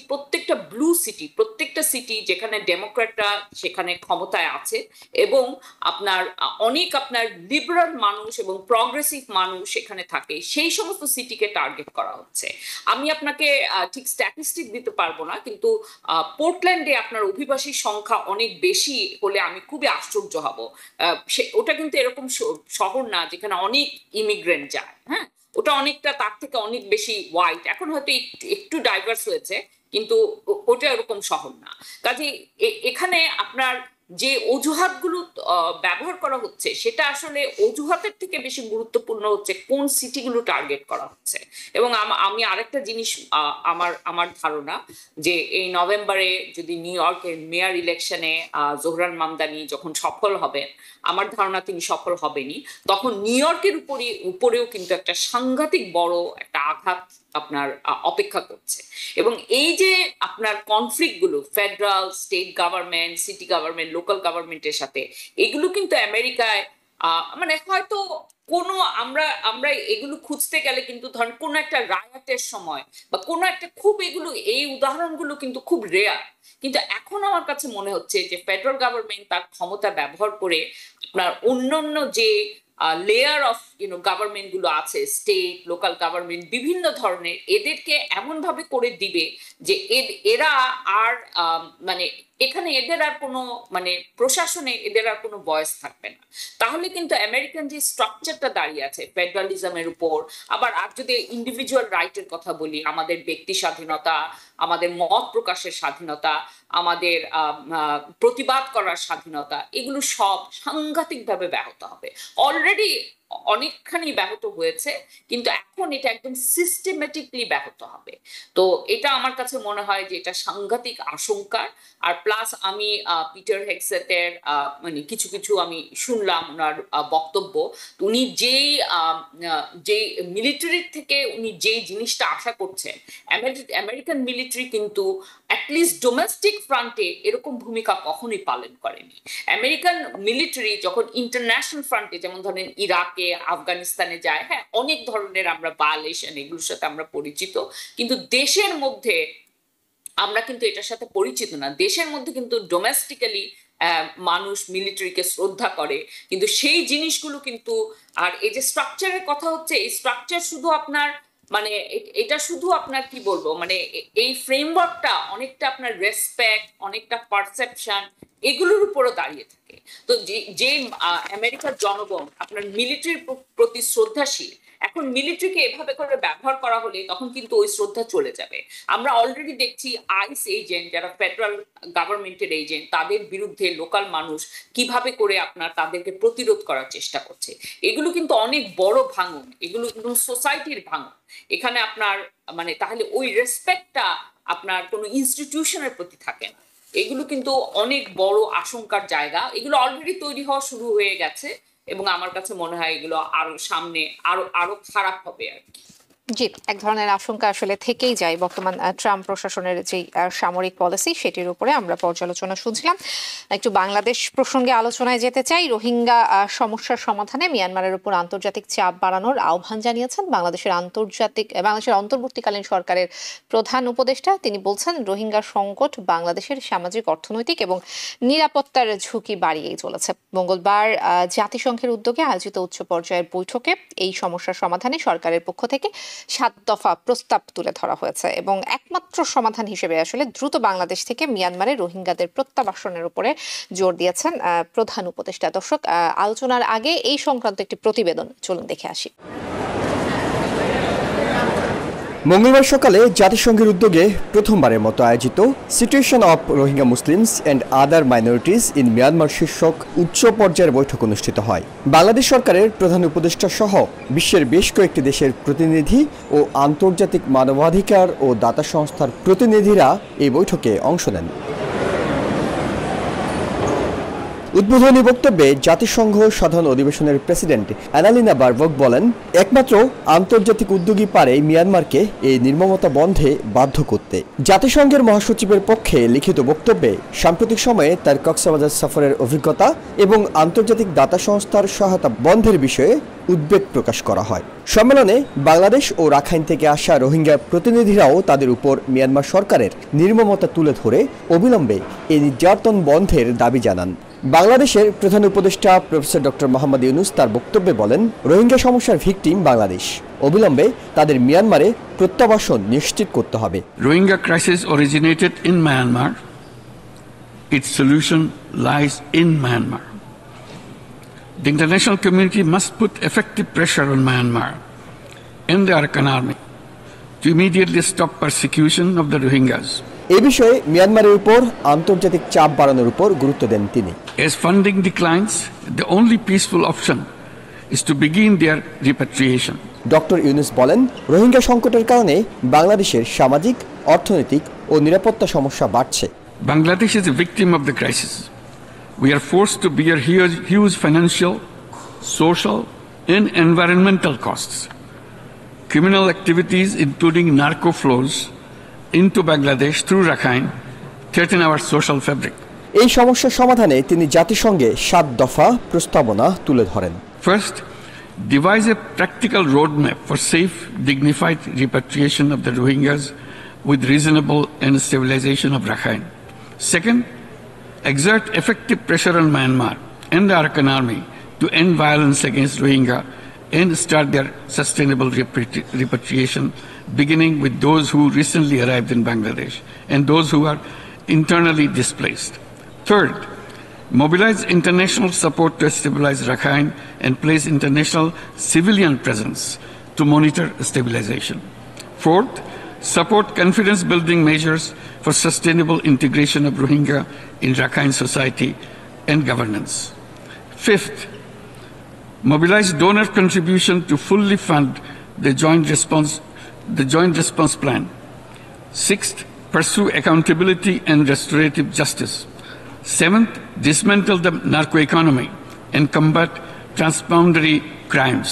B: প্রত্যেকটা সিটি যেখানে ডেমোক্র্যাটরা সেখানে ক্ষমতায় আছে, এবং আপনার লিবারাল মানুষ এবং প্রগ্রেসিভ মানুষ সেখানে থাকে, সেই সমস্ত সিটিকে টার্গেট করা হচ্ছে। আমি আপনাকে ঠিক স্ট্যাটিস্টিক দিতে পারবো না, কিন্তু পোর্টল্যান্ডে আপনার অভিবাসীর সংখ্যা অনেক বেশি হলে আমি খুবই আশ্চর্য হব। ওটা কিন্তু এরকম শহর না যেখানে অনেক ইমিগ্রেন্ট যায়, হ্যাঁ, ওটা অনেকটা তার থেকে অনেক বেশি হোয়াইট। এখন হয়তো একটু ডাইভার্স হয়েছে, কিন্তু ওটা এরকম শহর না। কাজে এখানে আপনার যে অজুহাতগুলো ব্যবহার করা হচ্ছে, সেটা আসলে অজুহাতের থেকে বেশি গুরুত্বপূর্ণ হচ্ছে কোন সিটিগুলো টার্গেট করা হচ্ছে। এবং আমি আরেকটা জিনিস, আমার ধারণা যে এই নভেম্বরে যদি নিউ ইয়র্কের মেয়র ইলেকশনে জোহরান মামদানি যখন সফল হবেন, আমার ধারণা তিনি সফল হবেনি, তখন নিউ ইয়র্কের উপরেও কিন্তু একটা সাংঘাতিক বড় একটা আঘাত আপনার অপেক্ষা করছে। এবং এই যে আপনার কনফ্লিক্ট গুলো federal, state government, city government, local গভর্নমেন্টের সাথে, এগুলো কিন্তু আমেরিকায় মানে হয়তো কোনো আমরা এগুলো খুঁজতে গেলে কিন্তু ধরেন কোনো একটা রায়াতের সময় বা কোনো একটা এই উদাহরণগুলো কিন্তু খুব রেয়ার। কিন্তু এখন আমার কাছে মনে হচ্ছে যে ফেডারেল গভর্নমেন্ট তার ক্ষমতা ব্যবহার করে আপনার অন্যান্য যে লেয়ার অফ গভর্নমেন্ট গুলো আছে, স্টেট, লোকাল গভর্নমেন্ট, বিভিন্ন ধরনের, এদেরকে এমন ভাবে করে দিবে যে এরা আর মানে এখানে এদের আর কোনো মানে প্রশাসনে এদের আর কোনো ভয়েস থাকবে না। তাহলে কিন্তু আমেরিকান যে স্ট্রাকচারটা দাঁড়িয়ে আছে ফেডারালিজমের উপর, আবার আর যদি ইন্ডিভিজুয়াল রাইটের কথা বলি, আমাদের ব্যক্তি স্বাধীনতা, আমাদের মত প্রকাশের স্বাধীনতা, আমাদের প্রতিবাদ করার স্বাধীনতা, এগুলো সব সাংঘাতিকভাবে ব্যাহত হবে। অলরেডি অনেকখানি ব্যাহত হয়েছে, কিন্তু এখন এটা একদম সিস্টেমেটিকলি ব্যাহত হবে। তো এটা আমার কাছে মনে হয় যে এটা সাংঘাতিক আশঙ্কার। আর প্লাস আমি পিটার হেগসেটের মানে কিছু কিছু আমি শুনলাম ওনার বক্তব্য। উনি যেই মিলিটারির থেকে উনি যেই জিনিসটা আশা করছেন, আমেরিকান মিলিটারি কিন্তু অ্যাটলিস্ট ডোমেস্টিক ফ্রন্টে এরকম ভূমিকা কখনোই পালন করেনি। আমেরিকান মিলিটারি যখন ইন্টারন্যাশনাল ফ্রন্টে, যেমন ধরেন ইরাকে, আফগানিস্তানে যায়, হ্যাঁ, অনেক ধরনের আমরা ভায়োলেশন এগুলোর সাথে আমরা পরিচিত, কিন্তু দেশের মধ্যে আমরা কিন্তু এটার সাথে পরিচিত না। দেশের মধ্যে কিন্তু ডোমেস্টিক্যালি মানুষ মিলিটারিকে শ্রদ্ধা করে, কিন্তু সেই জিনিসগুলো কিন্তু, আর এই যে স্ট্রাকচারের কথা হচ্ছে, এই স্ট্রাকচার শুধু আপনার মানে এটা শুধু আপনার কি বলবো, মানে এই ফ্রেমওয়ার্কটা অনেকটা আপনার রেসপেক্ট, অনেকটা পারসেপশন, এগুলোর উপরও দাঁড়িয়ে থাকে। তো যে আমেরিকার জনগণ আপনার মিলিটারির প্রতি শ্রদ্ধাশীল, এখন মিলিটারিকে এভাবে করে ব্যবহার করা হলে তখন কিন্তু ওই শ্রদ্ধা চলে যাবে। আমরা অলরেডি দেখছি আইস এজেন্ট, যারা ফেডারেল গভর্নমেন্টের এজেন্ট, তাদের বিরুদ্ধে লোকাল মানুষ কিভাবে করে আপনার তাদেরকে প্রতিরোধ করার চেষ্টা করছে। এগুলো কিন্তু অনেক বড় ভাঙন, এগুলো কিন্তু সোসাইটির ভাঙন। এখানে আপনার মানে তাহলে ওই রেসপেক্টটা আপনার কোনো ইনস্টিটিউশনের প্রতি থাকে না। এগুলো কিন্তু অনেক বড় আশঙ্কার জায়গা। এগুলো অলরেডি তৈরি হওয়া শুরু হয়ে গেছে, এবং আমার কাছে মনে হয় এগুলো আরো সামনে আরো খারাপ হবে আর কি।
A: জি, এক ধরনের আশঙ্কা আসলে থেকেই যায় বর্তমান ট্রাম্প প্রশাসনের যে সামরিক পলিসি, সেটির উপরে আমরা পর্যালোচনা শুনছিলাম। একটু বাংলাদেশ প্রসঙ্গে আলোচনায় যেতে চাই। রোহিঙ্গা সমস্যার সমাধানে মিয়ানমারের উপর আন্তর্জাতিক চাপ বাড়ানোর আহ্বান জানিয়েছেন বাংলাদেশের অন্তর্বর্তীকালীন সরকারের প্রধান উপদেষ্টা। তিনি বলছেন, রোহিঙ্গা সংকট বাংলাদেশের সামাজিক, অর্থনৈতিক এবং নিরাপত্তার ঝুঁকি বাড়িয়েই চলেছে। মঙ্গলবার জাতিসংঘের উদ্যোগে আয়োজিত উচ্চ পর্যায়ের বৈঠকে এই সমস্যার সমাধানে সরকারের পক্ষ থেকে 7 দফা প্রস্তাব তুলে ধরা হয়েছে, এবং একমাত্র সমাধান হিসেবে আসলে দ্রুত বাংলাদেশ থেকে মিয়ানমারে রোহিঙ্গাদের প্রত্যাবাসনের উপরে জোর দিয়েছেন প্রধান উপদেষ্টা। দর্শক, আলোচনার আগে এই সংক্রান্ত একটি প্রতিবেদন চলুন দেখে আসি।
D: মঙ্গলবার সকালে জাতিসংঘের উদ্যোগে প্রথমবারের মতো আয়োজিত situation of Rohingya Muslims and other minorities in Myanmar শীর্ষক উচ্চ পর্যায়ের বৈঠক অনুষ্ঠিত হয়। বাংলাদেশ সরকারের প্রধান উপদেষ্টা সহ বিশ্বের বেশ কয়েকটি দেশের প্রতিনিধি ও আন্তর্জাতিক মানবাধিকার ও দাতা সংস্থার প্রতিনিধিরা এই বৈঠকে অংশ নেন। উদ্বোধনী বক্তব্যে জাতিসংঘ সাধারণ অধিবেশনের প্রেসিডেন্ট অ্যানালিনা বারবক বলেন, একমাত্র আন্তর্জাতিক উদ্যোগই পারে মিয়ানমারকে এই নির্মমতা বন্ধে বাধ্য করতে। জাতিসংঘের মহাসচিবের পক্ষে লিখিত বক্তব্যে সাম্প্রতিক সময়ে তার কক্সবাজার সফরের অভিজ্ঞতা এবং আন্তর্জাতিক দাতা সংস্থার সহায়তা বন্ধের বিষয়ে উদ্বেগ প্রকাশ করা হয়। সম্মেলনে বাংলাদেশ ও রাখাইন থেকে আসা রোহিঙ্গা প্রতিনিধিরাও তাদের উপর মিয়ানমার সরকারের নির্মমতা তুলে ধরে অবিলম্বে এই নির্যাতন বন্ধের দাবি জানান। বাংলাদেশের প্রধান উপদেষ্টা প্রফেসর ডক্টর মোহাম্মদ ইউনূস তার বক্তব্যে বলেন, রোহিঙ্গা সমস্যার ভিকটিম বাংলাদেশ, অবিলম্বে তাদের মিয়ানমারে প্রত্যাবাসন নিশ্চিত করতে হবে।
E: Rohingya crisis originated in Myanmar. Its solution lies in Myanmar. The international community must put effective pressure on Myanmar and the Arakan army to immediately stop persecution of the Rohingyas.
D: এই বিষয়ে মিয়ানমারের উপর আন্তর্জাতিক চাপ বাড়ানোর উপর গুরুত্ব দেন তিনি।
E: As funding declines, the only peaceful option is to begin their repatriation.
D: Doctor Yunus বলেন, রোহিঙ্গা সংকটের কারণে বাংলাদেশের সামাজিক, অর্থনৈতিক ও নিরাপত্তা সমস্যা বাড়ছে।
E: Bangladesh is a victim of the crisis. We are forced to bear huge financial, social, and environmental costs. Criminal activities, including narco flows into Bangladesh through Rakhine, threaten our social fabric.
D: এই সমস্যার সমাধানে তিনি জাতিসংঘে 7 দফা প্রস্তাবনা তুলে ধরেন।
E: First, devise a practical roadmap for safe, dignified repatriation of the Rohingyas with reasonable and stabilization of Rakhine. Second, exert effective pressure on Myanmar and the Arakan army to end violence against Rohingya and start their sustainable repatriation, beginning with those who recently arrived in Bangladesh and those who are internally displaced. Third, mobilize international support to stabilize Rakhine and place international civilian presence to monitor stabilization. Fourth, support confidence-building measures for sustainable integration of Rohingya in Rakhine society and governance. Fifth, mobilize donor contribution to fully fund the joint response plan. Sixth, pursue accountability and restorative justice. Seventh, dismantle the narco economy and combat transboundary crimes.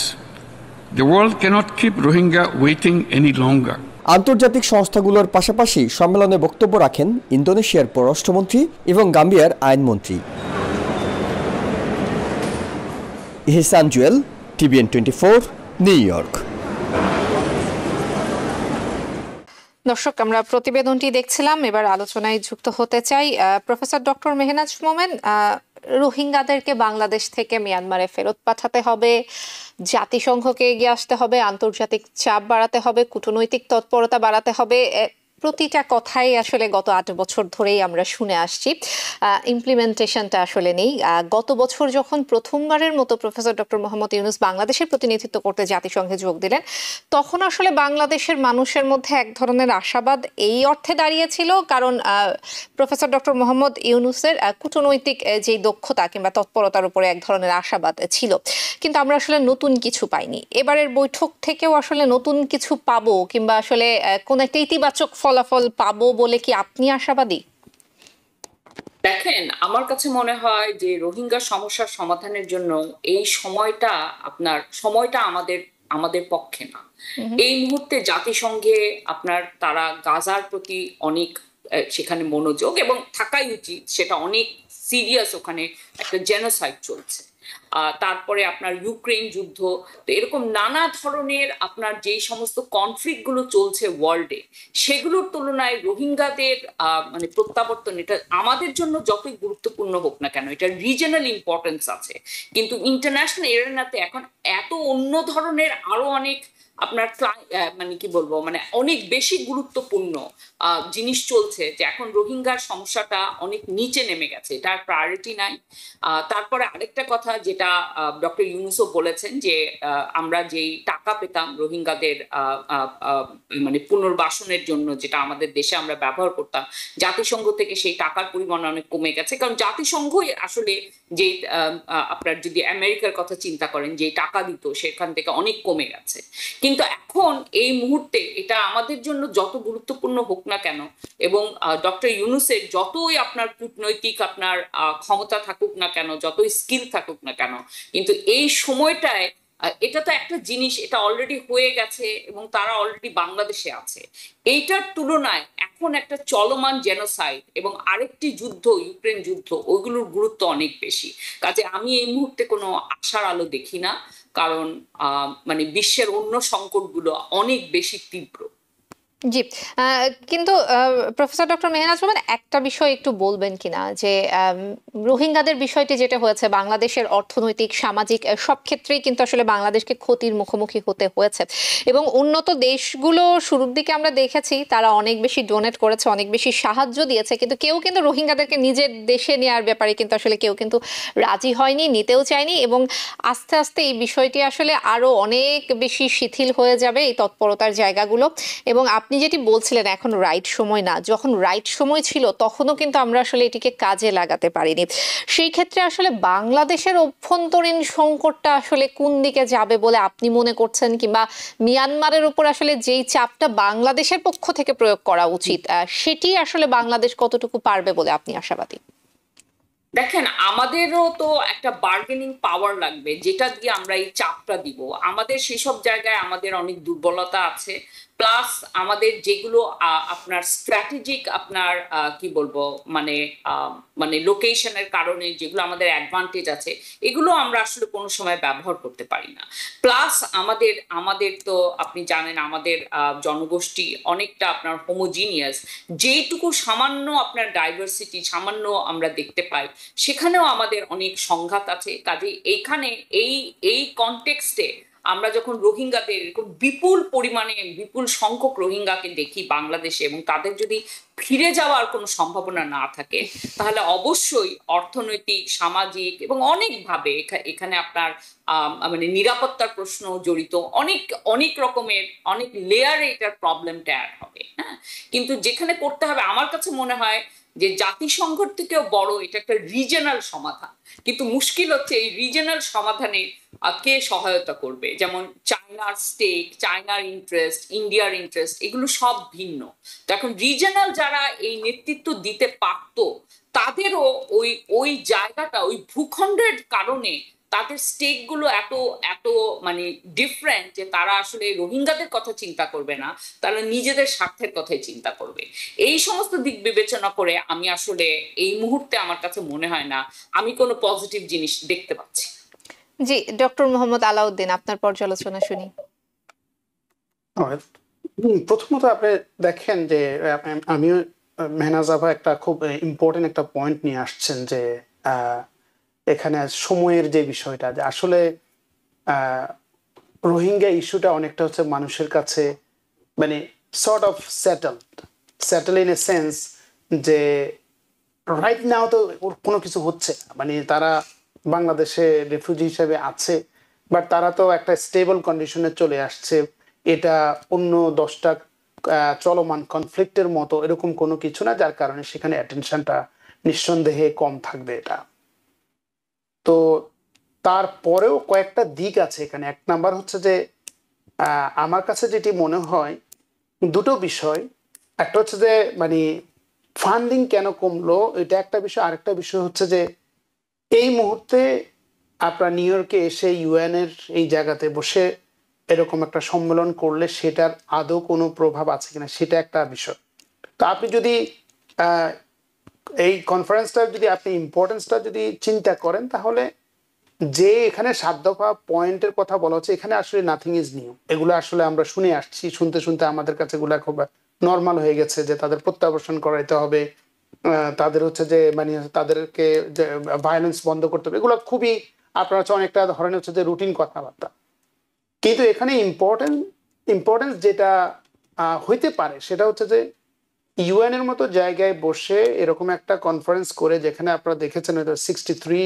E: The world cannot keep Rohingya waiting any longer.
D: আন্তর্জাতিক সংস্থাগুলোর পাশাপাশি সম্মেলনে বক্তব্য রাখেন ইন্দোনেশিয়ার পররাষ্ট্রমন্ত্রী এবং গাম্বিয়ার আইনমন্ত্রী। ইহসান জুয়েল, TVN 24, নিউ ইয়র্ক।
A: দর্শক, আমরা প্রতিবেদনটি দেখছিলাম, এবার আলোচনায় যুক্ত হতে চাই। প্রফেসর ডক্টর মেহনাজ মোমেন, রোহিঙ্গাদেরকে বাংলাদেশ থেকে মিয়ানমারে ফেরত পাঠাতে হবে, জাতিসংঘকে এগিয়ে আসতে হবে, আন্তর্জাতিক চাপ বাড়াতে হবে, কূটনৈতিক তৎপরতা বাড়াতে হবে, প্রতিটা কথাই আসলে গত 8 বছর ধরেই আমরা শুনে আসছি। ইমপ্লিমেন্টেশনটা আসলে নেই। গত বছর যখন প্রথমবারের মতো প্রফেসর ডক্টর মোহাম্মদ ইউনূস বাংলাদেশের প্রতিনিধিত্ব করতে জাতিসংঘে যোগ দিলেন, তখন আসলে বাংলাদেশের মানুষের মধ্যে এক ধরনের আশাবাদ এই অর্থে দাঁড়িয়েছিল, কারণ প্রফেসর ডক্টর মোহাম্মদ ইউনূসের কূটনৈতিক যেই দক্ষতা কিংবা তৎপরতার উপরে এক ধরনের আশাবাদ ছিল। কিন্তু আমরা আসলে নতুন কিছু পাইনি। এবারের বৈঠক থেকেও আসলে নতুন কিছু পাবো কিংবা আসলে কোন একটা ইতিবাচক ফলাফল পাবো বলে কি আপনি আশাবাদী?
B: দেখেন, আমার কাছে মনে হয় যে রোহিঙ্গা সমস্যার সমাধানের জন্য এই সময়টা আমাদের পক্ষে না। এই মুহূর্তে জাতিসংঘে তারা গাজার প্রতি অনেক সেখানে মনোযোগ এবং থাকাই উচিত, সেটা অনেক সিরিয়াস, ওখানে একটা জেনোসাইড চলছে। তারপরে ইউক্রেন যুদ্ধ, তো এরকম নানা ধরনের যেই সমস্ত কনফ্লিক্ট গুলো চলছে ওয়ার্ল্ডে, সেগুলোর তুলনায় রোহিঙ্গাদের প্রত্যাবর্তন, এটা আমাদের জন্য যতই গুরুত্বপূর্ণ হোক না কেন, এটা রিজনাল ইম্পর্টেন্স আছে, কিন্তু ইন্টারন্যাশনাল এরিনাতে এখন এত অন্য ধরনের আরো অনেক আপনার মানে কি বলবো, মানে অনেক বেশি গুরুত্বপূর্ণ জিনিস চলছে, যে এখন রোহিঙ্গার সমস্যাটা অনেক নিচে নেমে গেছে, এটার প্রায়োরিটি নাই। তারপরে আরেকটা কথা যেটা ডক্টর ইউনূসও বলেছেন, যে আমরা যেই টাকা পেতাম রোহিঙ্গাদের মানে পুনর্বাসনের জন্য, যেটা আমাদের দেশে আমরা ব্যবহার করতাম, জাতিসংঘ থেকে সেই টাকার পরিমাণ অনেক কমে গেছে। কারণ জাতিসংঘই আসলে যে আপনার যদি আমেরিকার কথা চিন্তা করেন, যে টাকা দিত সেখান থেকে অনেক কমে গেছে। কিন্তু এখন এই মুহূর্তে এটা আমাদের জন্য যত গুরুত্বপূর্ণ হোক না কেন, এবং ডক্টর ইউনূসের যতই আপনার কূটনৈতিক আপনার ক্ষমতা থাকুক না কেন, যতই স্কিল থাকুক না কেন, কিন্তু এই সময়টায় এটা তো একটা জিনিস, এটা অলরেডি হয়ে গেছে এবং তারা অলরেডি বাংলাদেশে আছে। এইটার তুলনায় এখন একটা চলমান জেনোসাইড এবং আরেকটি যুদ্ধ, ইউক্রেন যুদ্ধ, ওইগুলোর গুরুত্ব অনেক বেশি। কাজে আমি এই মুহূর্তে কোনো আশার আলো দেখি না, কারণ মানে বিশ্বের অন্য সংকটগুলো অনেক বেশি তীব্র।
A: জি, কিন্তু প্রফেসর ডক্টর মেহনাজ রহমান, একটা বিষয় একটু বলবেন কিনা, যে রোহিঙ্গাদের বিষয়টি যেটা হয়েছে, বাংলাদেশের অর্থনৈতিক, সামাজিক সব ক্ষেত্রেই কিন্তু আসলে বাংলাদেশকে ক্ষতির মুখোমুখি হতে হয়েছে, এবং উন্নত দেশগুলো শুরুর দিকে আমরা দেখেছি তারা অনেক বেশি ডোনেট করেছে, অনেক বেশি সাহায্য দিয়েছে, কিন্তু কেউ কিন্তু রোহিঙ্গাদেরকে নিজের দেশে নেওয়ার ব্যাপারে কিন্তু আসলে কেউ কিন্তু রাজি হয়নি, নিতেও চায়নি, এবং আস্তে আস্তে এই বিষয়টি আসলে আরো অনেক বেশি শিথিল হয়ে যাবে এই তৎপরতার জায়গাগুলো। এবং আপনি যেটি বলছিলেন এখন রাইট সময় না, যখন রাইট সময় ছিল তখনও কিন্তু আমরা আসলে এটিকে কাজে লাগাতে পারিনি। সেই ক্ষেত্রে আসলে বাংলাদেশের অভ্যন্তরীণ সংকটটা আসলে কোন দিকে যাবে বলে আপনি মনে করছেন, কিংবা মিয়ানমারের উপর আসলে যেই চাপটা বাংলাদেশের পক্ষ থেকে প্রয়োগ করা উচিত, সেটি আসলে বাংলাদেশ কতটুকু পারবে বলে আপনি আশাবাদী?
B: দেখেন, আমাদেরও তো একটা বার্গেনিং পাওয়ার লাগবে, যেটা দিয়ে আমরা এই চাপটা দিব। আমাদের সেসব জায়গায় আমাদের অনেক দুর্বলতা আছে, প্লাস আমাদের যেগুলো আপনার স্ট্র্যাটেজিক আপনার কি বলবো, মানে মানে লোকেশনের কারণে যেগুলো আমাদের অ্যাডভান্টেজ আছে, এগুলো আমরা আসলে কোনো সময় ব্যবহার করতে পারি না। প্লাস আমাদের তো আপনি জানেন আমাদের জনগোষ্ঠী অনেকটা আপনার হোমোজিনিয়াস, যেইটুকু সামান্য আপনার ডাইভার্সিটি সামান্য আমরা দেখতে পাই, সেখানেও আমাদের অনেক সংঘাত আছে। কাজে এইখানে এই কনটেক্সটে আমরা যখন রোহিঙ্গাদের এরকম বিপুল পরিমাণে, বিপুল সংখ্যক রোহিঙ্গাকে দেখি বাংলাদেশে, এবং তাদের যদি ফিরে যাওয়ার কোনো সম্ভাবনা না থাকে, তাহলে অবশ্যই অর্থনৈতিক, সামাজিক এবং অনেকভাবে এখানে আপনার মানে নিরাপত্তার প্রশ্ন জড়িত, অনেক অনেক রকমের অনেক লেয়ারে এটার প্রবলেমটা অ্যাড হবে। হ্যাঁ, কিন্তু যেখানে করতে হবে, আমার কাছে মনে হয় যে জাতিসংঘের থেকেও বড় এটা একটা রিজনাল সমাধান। কিন্তু মুশকিল হচ্ছে এই রিজনাল সমাধানে কে সহায়তা করবে। যেমন চায়নার স্টেক, চায়নার ইন্টারেস্ট, ইন্ডিয়ার ইন্টারেস্ট, এগুলো সব ভিন্ন। তো এখন রিজনাল যারা এই নেতৃত্ব দিতে পারত, তাদেরও ওই ওই জায়গাটা, ওই ভূখণ্ডের কারণে তাদের স্টেক গুলো এত এত মানে ডিফারেন্ট, যে তারা আসলে রোহিঙ্গাদের কথা চিন্তা করবে না, তারা নিজেদের স্বার্থের কথাই চিন্তা করবে। এই সমস্ত দিক বিবেচনা করে আমি আসলে এই মুহূর্তে আমার কাছে মনে হয় না আমি কোনো পজিটিভ জিনিস দেখতে পাচ্ছি।
A: জি, ডক্টর মোহাম্মদ আলাউদ্দিন, আপনার পর্যালোচনা শুনি।
C: প্রথমত আপনি দেখেন যে আমিও মেহনাজ আপা একটা খুব ইম্পর্টেন্ট একটা পয়েন্ট নিয়ে আসছেন, যে এখানে সময়ের যে বিষয়টা, যে আসলে রোহিঙ্গা ইস্যুটা অনেকটা হচ্ছে মানুষের কাছে মানে sort of settle in a sense, যে রাইট নাও তো কোনো কিছু হচ্ছে না, মানে তারা বাংলাদেশে রেফিউজি হিসেবে আছে, বাট তারা তো একটা স্টেবল কন্ডিশনে চলে আসছে। এটা অন্য 10টা চলমান কনফ্লিক্টের মতো এরকম কোনো কিছু না, যার কারণে সেখানে অ্যাটেনশনটা নিঃসন্দেহে কম থাকবে। এটা তো তারপরেও কয়েকটা দিক আছে এখানে। এক নাম্বার হচ্ছে যে আমার কাছে যেটি মনে হয় দুটো বিষয়, একটা হচ্ছে যে মানে ফান্ডিং কেন কমলো, এটা একটা বিষয়। আরেকটা বিষয় হচ্ছে যে এই মুহূর্তে আপনার নিউ ইয়র্কে এসে ইউএন এর এই জায়গাতে বসে এরকম একটা সম্মেলন করলে সেটার আদৌ কোনো প্রভাব আছে কিনা, সেটা একটা বিষয়। তো আপনি যদি এই কনফারেন্সটার যদি আপনি ইম্পর্টেন্সটা যদি চিন্তা করেন, তাহলে যে এখানে 7 দফা পয়েন্টের কথা বলা হচ্ছে, এখানে আসলে নাথিং ইজ নিউ। এগুলো আসলে আমরা শুনে আসছি, শুনতে শুনতে আমাদের কাছে এগুলো খুব নর্মাল হয়ে গেছে, যে তাদের প্রত্যাবর্তন করাইতে হবে, তাদের হচ্ছে যে মানে তাদেরকে যে ভায়োলেন্স বন্ধ করতে হবে, এগুলো খুবই আপনার হচ্ছে অনেকটা ধরনের হচ্ছে যে রুটিন কথাবার্তা। কিন্তু এখানে ইম্পর্টেন্ট ইম্পর্টেন্স যেটা হইতে পারে সেটা হচ্ছে যে ইউএন এর মতো জায়গায় বসে এরকম একটা কনফারেন্স করে, যেখানে আপনারা দেখেছেন 63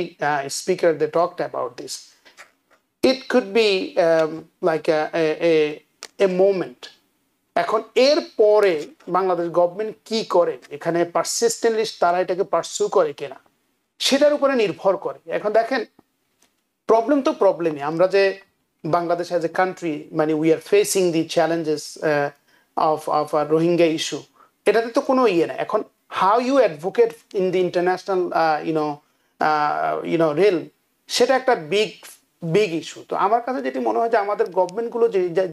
C: speaker they talked about this, it could be like a moment. এখন এর পরে বাংলাদেশ গভর্নমেন্ট কি করে, এখানে পারসিস্টেন্টলি তারা এটাকে পারসু করে কিনা, সেটার উপরে নির্ভর করে। এখন দেখেন, প্রবলেম তো প্রবলেমই, আমরা যে বাংলাদেশ অ্যাজ এ কান্ট্রি মানে we are facing the challenges of Rohingya issue, এটাতে তো কোনো ইয়ে না। এখন how you advocate in the international rail, সেটা একটা বিগ ইস্যু। তো আমার কাছে যেটি মনে হয় যে আমাদের গভর্নমেন্টগুলো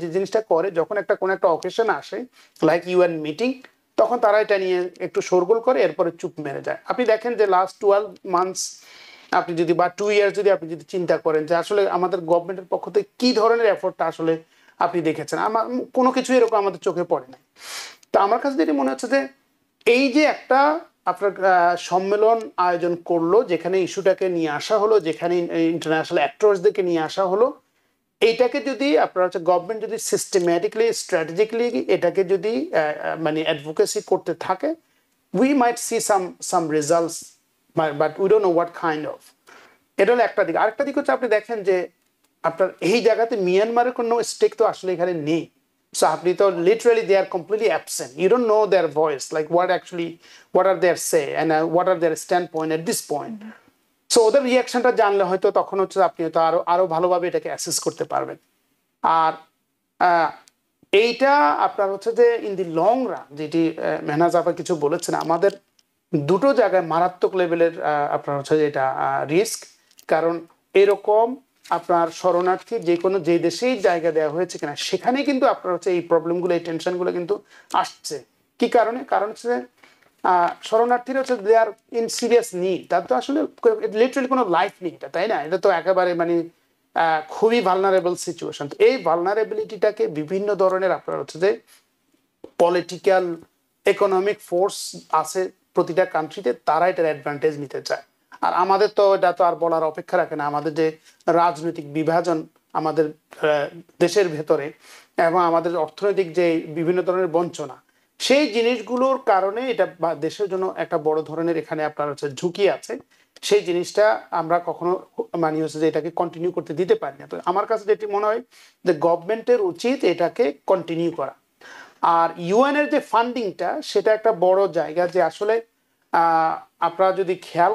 C: যে জিনিসটা করে, যখন কোনো একটা অকেশন আসে লাইক ইউএন মিটিং, তখন তারা এটা নিয়ে একটু শোরগোল করে, এরপরে চুপ মেরে যায়। আপনি দেখেন যে লাস্ট 12 মান্থস আপনি যদি বা 2 ইয়ার্স যদি আপনি যদি চিন্তা করেন যে আসলে আমাদের গভর্নমেন্টের পক্ষ থেকে কি ধরনের এফোর্টটা আসলে আপনি দেখেছেন, আমার কোনো কিছু এরকম আমাদের চোখে পড়ে না। তো আমার কাছে যেটি মনে হচ্ছে যে এই যে একটা আপনার সম্মেলন আয়োজন করলো, যেখানে ইস্যুটাকে নিয়ে আসা হলো, যেখানে ইন্টারন্যাশনাল অ্যাক্টরসদেরকে নিয়ে আসা হলো, এইটাকে যদি আপনার হচ্ছে গভর্নমেন্ট যদি সিস্টেম্যাটিকলি স্ট্র্যাটেজিক্যালি এটাকে যদি মানে অ্যাডভোকেসি করতে থাকে, we might see some results, but we don't know what kind of. এটা হলো একটা দিক। আরেকটা দিক হচ্ছে আপনি দেখেন যে আপনার এই জায়গাতে মিয়ানমারের কোনো স্টেক তো আসলে এখানে নেই। So আপনি তো literally they are completely absent. You don't know their voice, like what are their say and what are their standpoint at this point. So ওদের রিয়াকশনটা জানলে হয়তো তখন হচ্ছে আপনি হয়তো আরো ভালোভাবে এটাকে অ্যাসেস করতে পারবেন। আর এইটা আপনার হচ্ছে যে ইন দি লং রান, যেটি মেহনাজ আপা কিছু বলেছেন, আমাদের দুটো জায়গায় মারাত্মক লেভেলের আপনার হচ্ছে যে এটা রিস্ক। কারণ এরকম আপনার শরণার্থী যে দেশেই জায়গা দেওয়া হয়েছে কিনা, সেখানে কিন্তু আপনার হচ্ছে এই প্রবলেমগুলো, এই টেনশনগুলো কিন্তু আসছে। কি কারণে? কারণ হচ্ছে শরণার্থীরা হচ্ছে দে আর ইন সিরিয়াস নিড, তার তো আসলে লিটারালি কোনো লাইফ নেই, তাই না? এটা তো একেবারে মানে খুবই ভালনারেবল সিচুয়েশন। তো এই ভালনারেবিলিটিটাকে বিভিন্ন ধরনের আপনার হচ্ছে যে পলিটিক্যাল ইকোনমিক ফোর্স আছে প্রতিটা কান্ট্রিতে, তারা এটার অ্যাডভান্টেজ নিতে চায়। আর আমাদের তো এটা তো আর বলার অপেক্ষা রাখে না। আমাদের যে রাজনৈতিক বিভাজন আমাদের দেশের ভেতরে এবং আমাদের অর্থনৈতিক যে বিভিন্ন ধরনের বঞ্চনা, সেই জিনিসগুলোর কারণে এটা দেশের জন্য একটা বড় ধরনের এখানে আপনার হচ্ছে ঝুঁকি আছে। সেই জিনিসটা আমরা কখনো মানি হচ্ছে যে এটাকে কন্টিনিউ করতে দিতে পারি না। তো আমার কাছে যেটি মনে হয় যে গভর্নমেন্টের উচিত এটাকে কন্টিনিউ করা। আর ইউএন এর যে ফান্ডিংটা, সেটা একটা বড় জায়গা, যে আসলে আপনারা যদি খেয়াল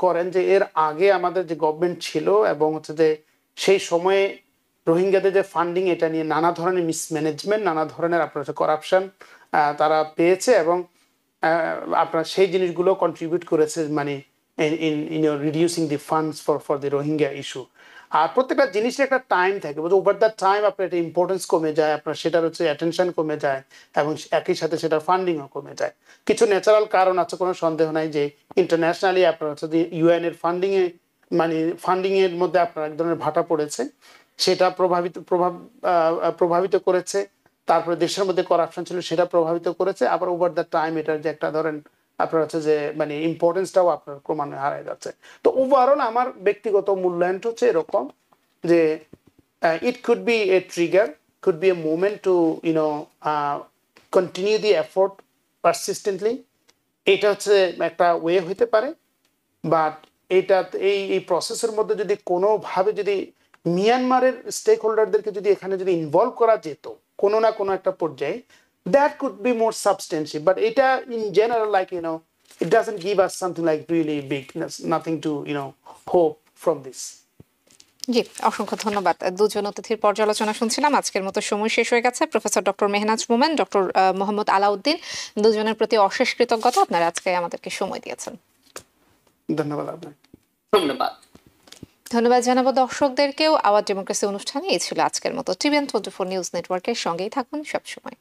C: করেন যে এর আগে আমাদের যে গভর্নমেন্ট ছিল এবং হচ্ছে যে সেই সময়ে রোহিঙ্গাদের যে ফান্ডিং, এটা নিয়ে নানা ধরনের মিসম্যানেজমেন্ট, নানা ধরনের আপনার হচ্ছে করাপশন তারা পেয়েছে এবং আপনার সেই জিনিসগুলো কন্ট্রিবিউট করেছে মানে in reducing the funds for the Rohingya issue. আর প্রত্যেকটা জিনিসের একটা টাইম থাকে, ওভার দ্য টাইম আপনার একটা ইম্পর্টেন্স কমে যায়, আপনার সেটার হচ্ছে অ্যাটেনশন কমে যায় এবং একই সাথে সেটার ফান্ডিংও কমে যায়। কিছু ন্যাচারাল কারণ আছে, কোনো সন্দেহ নাই যে ইন্টারন্যাশনালি আপনার হচ্ছে যে ইউএন এর ফান্ডিং এর মধ্যে আপনার এক ধরনের ভাটা পড়েছে, সেটা প্রভাবিত করেছে। তারপরে দেশের মধ্যে করাপশন ছিল, সেটা প্রভাবিত করেছে। আবার ওভার দ্য টাইম এটার যে একটা ধরেন আপনার হচ্ছে যে মানে ইম্পর্টেন্সটাও আপনার ক্রমান্বয়ে হারায় যাচ্ছে। তো ওভারঅল আমার ব্যক্তিগত মূল্যায়নটা হচ্ছে এরকম যে ইট could B A trigger, could B a moment to continue the effort persistently. এটা হচ্ছে একটা ওয়ে হইতে পারে, বাট এই প্রসেসের মধ্যে যদি কোনোভাবে যদি মিয়ানমারের স্টেক হোল্ডারদেরকে যদি এখানে যদি ইনভলভ করা যেত কোনো না কোনো একটা পর্যায়ে, that could be more substantive. But এটা in general, like it doesn't give us something like really big, nothing to hope from this.
A: জি, অসংখ্য ধন্যবাদ। দুজন অতিথির পর্যালোচনা শুনছিলাম। আজকের মতো সময় শেষ হয়ে গেছে। প্রফেসর ডক্টর মেহনাজ মোমেন, ডক্টর মোহাম্মদ আলাউদ্দিন, দুজনের প্রতি অশেষ কৃতজ্ঞতা, আপনারা আজকে আমাদেরকে সময় দিয়েছেন।
C: ধন্যবাদ আপনাকে।
A: ধন্যবাদ জানাবো দর্শকদেরকেও। আওয়ার ডেমোক্রেসি অনুষ্ঠানে এই ছিল আজকের মতো। টিভিএন 24 নিউজ নেটওয়ার্কের সঙ্গেই থাকুন সবসময়।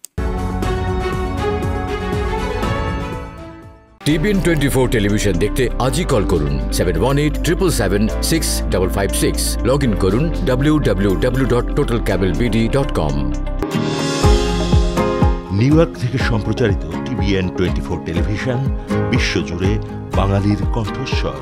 F: টিভিএন 24 টেলিভিশন দেখতে আজই কল করুন 7187776556। লগ ইন করুন www.totalcablebd.com।
G: নিউ ইয়র্ক থেকে সম্প্রচারিত টিভিএন 24 টেলিভিশন বিশ্বজুড়ে বাঙালির কণ্ঠস্বর।